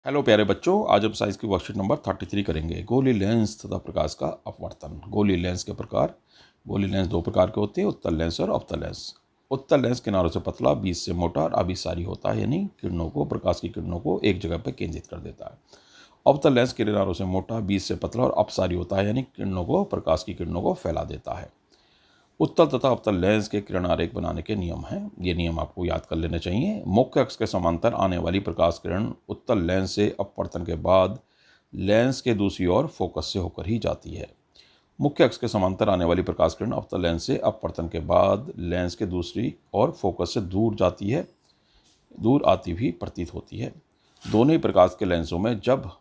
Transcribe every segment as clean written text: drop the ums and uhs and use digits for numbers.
Hello प्यारे बच्चों, आज हम साइंस की वर्कशीट नंबर 33 करेंगे। गोली लेंस तथा प्रकाश का अपवर्तन। गोली लेंस के प्रकार। गोली लेंस दो प्रकार के होते हैं, उत्तल लेंस और अवतल लेंस। उत्तल लेंस किनारों से पतला, बीच से मोटा और अभिसारी होता है, यानी किरणों को, प्रकाश की किरणों को एक जगह पर केंद्रित कर देता है। अवतल लेंस किनारों से मोटा, बीच से पतला और अपसारी होता है, यानी किरणों को, प्रकाश की किरणों को फैला देता है। उत्तल तथा अवतल लेंस के किरण आरेख बनाने के नियम हैं। ये नियम आपको याद कर लेने चाहिए। मुख्य अक्ष के समांतर आने वाली प्रकाश किरण उत्तल लेंस से अपवर्तन के बाद लेंस के दूसरी ओर फोकस से होकर ही जाती है। मुख्य अक्ष के समांतर आने वाली प्रकाश किरण अवतल लेंस से अपवर्तन के बाद लेंस के दूसरी ओर फोकस से दूर जाती है, दूर आती भी प्रतीत होती है। दोनों ही प्रकाश के लेंसों में जब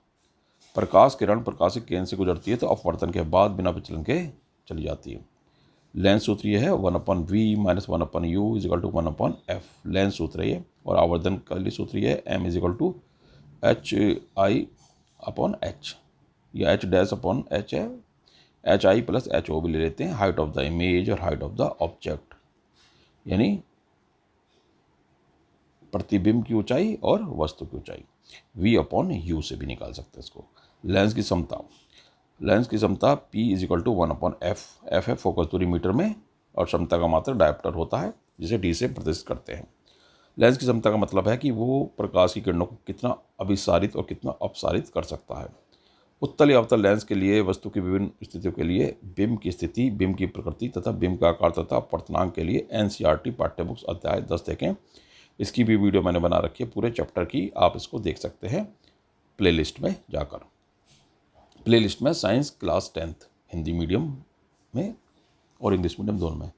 प्रकाश किरण प्रकाशिक केंद्र से गुजरती है तो अपवर्तन के बाद बिना विचलन के चली जाती है। लेंस सूत्र ये है 1/v - 1/u = 1/f। लेंस सूत्र ये, और आवर्धन का लिए सूत्र ये है m = hi/h, या h' है, hi + ho भी ले लेते हैं। हाइट ऑफ द इमेज और हाइट ऑफ द ऑब्जेक्ट, यानी प्रतिबिंब की ऊंचाई और वस्तु की ऊंचाई। v/u से भी निकाल सकते हैं इसको। लेंस की क्षमता। लेंस की क्षमता P = 1/f। f है फोकस दूरी मीटर में, और क्षमता का मात्रक डायोप्टर होता है, जिसे d से प्रदर्शित करते हैं। लेंस की क्षमता का मतलब है कि वो प्रकाश की किरणों को कितना अभिसारित और कितना अपसारित कर सकता है। उत्तल या अवतल लेंस के लिए वस्तु की विभिन्न स्थितियों के लिए बिंब की स्थिति, बिंब की प्रकृति तथा बिंब का आकार तथा अपवर्तनांक के लिए NCERT पाठ्यपुस्तक अध्याय 10 देखें। इसकी भी वीडियो मैंने बना रखी है पूरे चैप्टर की, आप इसको देख सकते हैं प्लेलिस्ट में जाकर। प्लेलिस्ट में science class 10th Hindi medium में और इंग्लिश मीडियम दोनों में।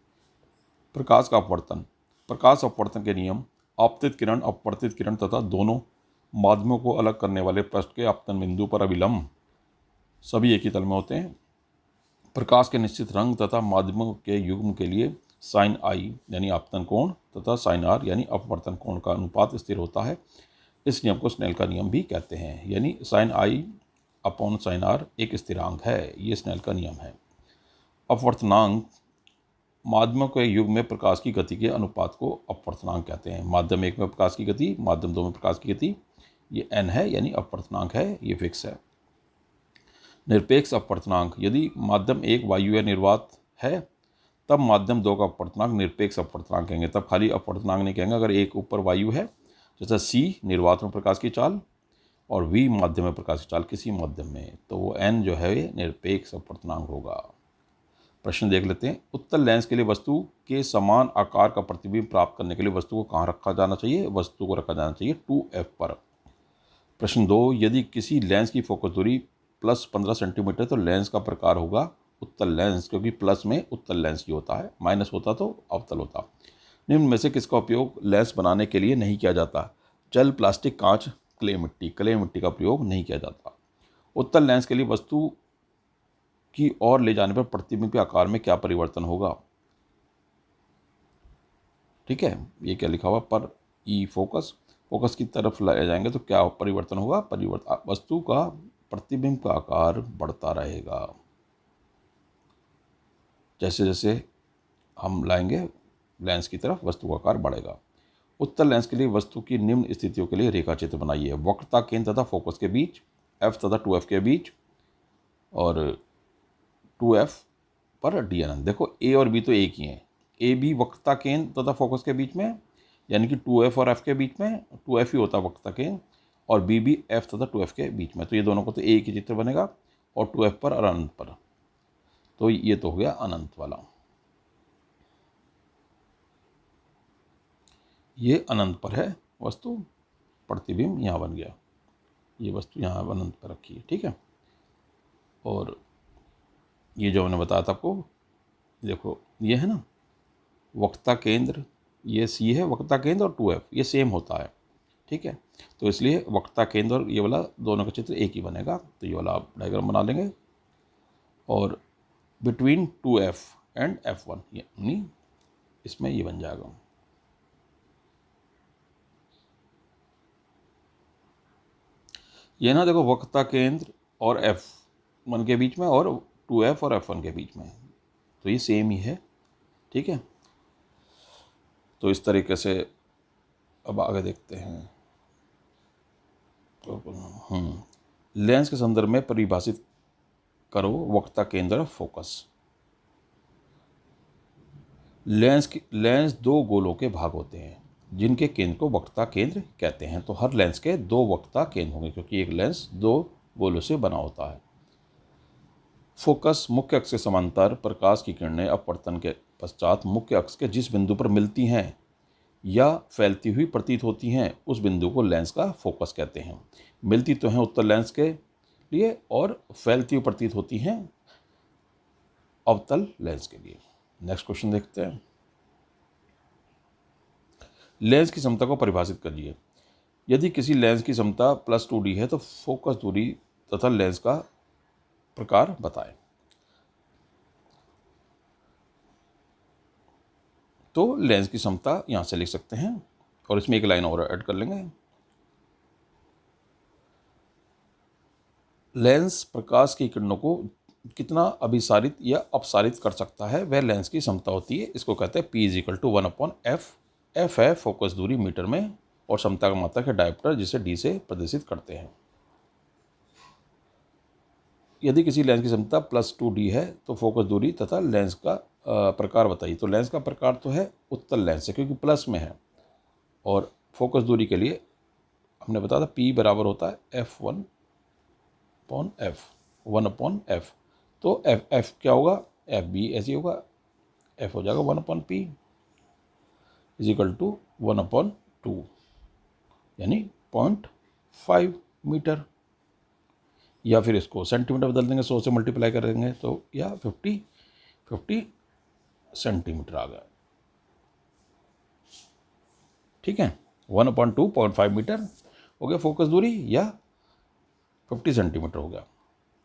प्रकाश का अपवर्तन। प्रकाश अपवर्तन के नियम। आपतित किरण, अपवर्तित किरण तथा दोनों माध्यमों को अलग करने वाले पृष्ठ के आपतन बिंदु पर अभिलंब सभी एक ही तल में होते हैं। प्रकाश के निश्चित रंग तथा माध्यमों के युग्म के लिए साइन आई यानी आपतन कोण तथा साइन आर यानी अपवर्तन कोण का अनुपात स्थिर होता है। इस नियम को स्नेल का नियम भी कहते हैं, यानी sine I upon sine R एक स्थिरांक है। ये स्नेल का नियम है। अपवर्तनांक। माध्यम के युग में प्रकाश की गति के अनुपात को अपवर्तनांक कहते हैं। माध्यम 1 में प्रकाश की गति, माध्यम 2 में प्रकाश की गति, ये n है, यानी अपवर्तनांक है, ये फिक्स है। निरपेक्ष अपवर्तनांक। यदि माध्यम 1 वायु या निर्वात है तब माध्यम 2 का अपवर्तनांक निरपेक्ष अपवर्तनांक कहेंगे। तब खाली अपवर्तनांक नहीं कहेंगे। अगर एक ऊपर वायु है, जैसे c निर्वात में प्रकाश की चाल और v माध्यम में प्रकाश की चाल किसी माध्यम में, तो वो n जो है निरपेक्ष अपवर्तनांक होगा। प्रश्न देख लेते हैं। उत्तल लेंस के लिए वस्तु के समान आकार का प्रतिबिंब प्राप्त करने के लिए वस्तु को कहाँ रखा जाना चाहिए? वस्तु को रखा जाना चाहिए 2f पर। प्रश्न 2, यदि किसी लेंस की फोकस दूरी +15 सेंटीमीटर तो लेंस का प्रकार होगा उत्तल लेंस, क्योंकि प्लस में उत्तल लेंस ही होता है, माइनस होता तो अवतल होता। निम्न में से किसका उपयोग लेंस बनाने के लिए नहीं किया जाता? जल, प्लास्टिक, कांच, क्ले मिट्टी। क्ले मिट्टी का प्रयोग नहीं किया जाता। उत्तल लेंस के लिए वस्तु की ओर ले जाने पर प्रतिबिंब के आकार में क्या परिवर्तन होगा? ठीक है, ये क्या लिखा हुआ? पर ई फोकस, फोकस की तरफ ले जाएंगे तो क्या परिवर्तन होगा? वस्तु का प्रतिबिंब का आकार बढ़ता रहेगा। जैसे जैसे हम लाएंगे लेंस की तरफ, वस्तु का आकार बढ़ेगा। उत्तल लेंस के लिए वस्तु की निम्न स्थितियों के लिए रेखा चित्र बनाइए। वक्रता केंद्र तथा फोकस के बीच, f तथा 2f के बीच, और 2f पर डी अनंत। देखो ए और बी तो एक ही हैं। ए बी वक्रता केंद्र तथा फोकस के बीच में, यानी कि 2f और f के बीच में 2f ही होता है वक्रता केंद्र, और बी भी f तथा 2f के बीच में, तो ये दोनों को तो एक ही चित्र बनेगा। और 2f पर और अनंत पर, तो ये तो हो गया अनंत वाला। ये अनंत पर है वस्तु, प्रतिबिंब यहाँ बन गया, ये वस्तु यहाँ अनंत पर रखी है। ठीक है, और ये जो मैंने बताया था आपको, देखो ये है ना वक्रता केंद्र, ये सी है वक्रता केंद्र, और 2f ये सेम होता है। ठीक है, तो इसलिए वक्रता केंद्र और ये वाला दोनों का चित्र एक ही बनेगा। तो ये वाला आप डायग्राम बना लेंगे, और बिटवीन 2f एंड f1 यानी इसमें ये बन जाएगा। ये ना देखो वक्रता केंद्र और f1 के बीच में और 2f और f1 के बीच में, तो ये सेम ही है। ठीक है, तो इस तरीके से अब आगे देखते हैं। लेंस के संदर्भ में परिभाषित करो वक्ता केंद्र फोकस। लेंस दो गोलों के भाग होते हैं जिनके केंद्र को वक्ता केंद्र कहते हैं। तो हर लेंस के दो वक्ता केंद्र होंगे क्योंकि एक लेंस दो गोलों से बना होता है। फोकस मुख्य अक्ष के समांतर प्रकाश की किरणें अपवर्तन के पश्चात मुख्य अक्ष के जिस बिंदु पर मिलती हैं या फैलती हुई प्रतीत होती हैं उस बिंदु को लेंस का फोकस कहते हैं। मिलती तो हैं उत्तल लेंस के लिए और फैलती हुई प्रतीत होती हैं अवतल लेंस के लिए। नेक्स्ट क्वेश्चन देखते हैं। लेंस की क्षमता को परिभाषित करिए। यदि किसी लेंस की क्षमता +2D है तो फोकस दूरी तथा लेंस का प्रकार बताएं। तो लेंस की क्षमता यहां से लिख सकते हैं और इसमें एक लाइन और ऐड कर लेंगे। लेंस प्रकाश की किरणों को कितना अभिसारित या अपसारित कर सकता है वह लेंस की क्षमता होती है। इसको कहते हैं P = 1/f। f है फोकस दूरी मीटर में और क्षमता का मात्रक है डायोप्टर जिसे D से प्रदर्शित करते हैं। यदि किसी लेंस की क्षमता +2D है तो फोकस दूरी तथा लेंस का प्रकार बताइए। तो लेंस का प्रकार तो है उत्तल लेंस है क्योंकि प्लस में है और फोकस दूरी के लिए हमने बताया था P बराबर होता है F1/f 1/f। तो f क्या होगा, f भी ऐसे होगा, f हो जाएगा 1/p = 1/2 यानी 0.5 मीटर। या फिर इसको सेंटीमीटर बदल देंगे, 100 से मल्टीप्लाई कर देंगे तो या 50 सेंटीमीटर आ गया। ठीक है, 1/2 0.5 मीटर हो गया फोकस दूरी या 50 सेंटीमीटर हो गया।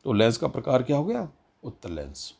तो लेंस का प्रकार क्या हो गया, उत्तल लेंस।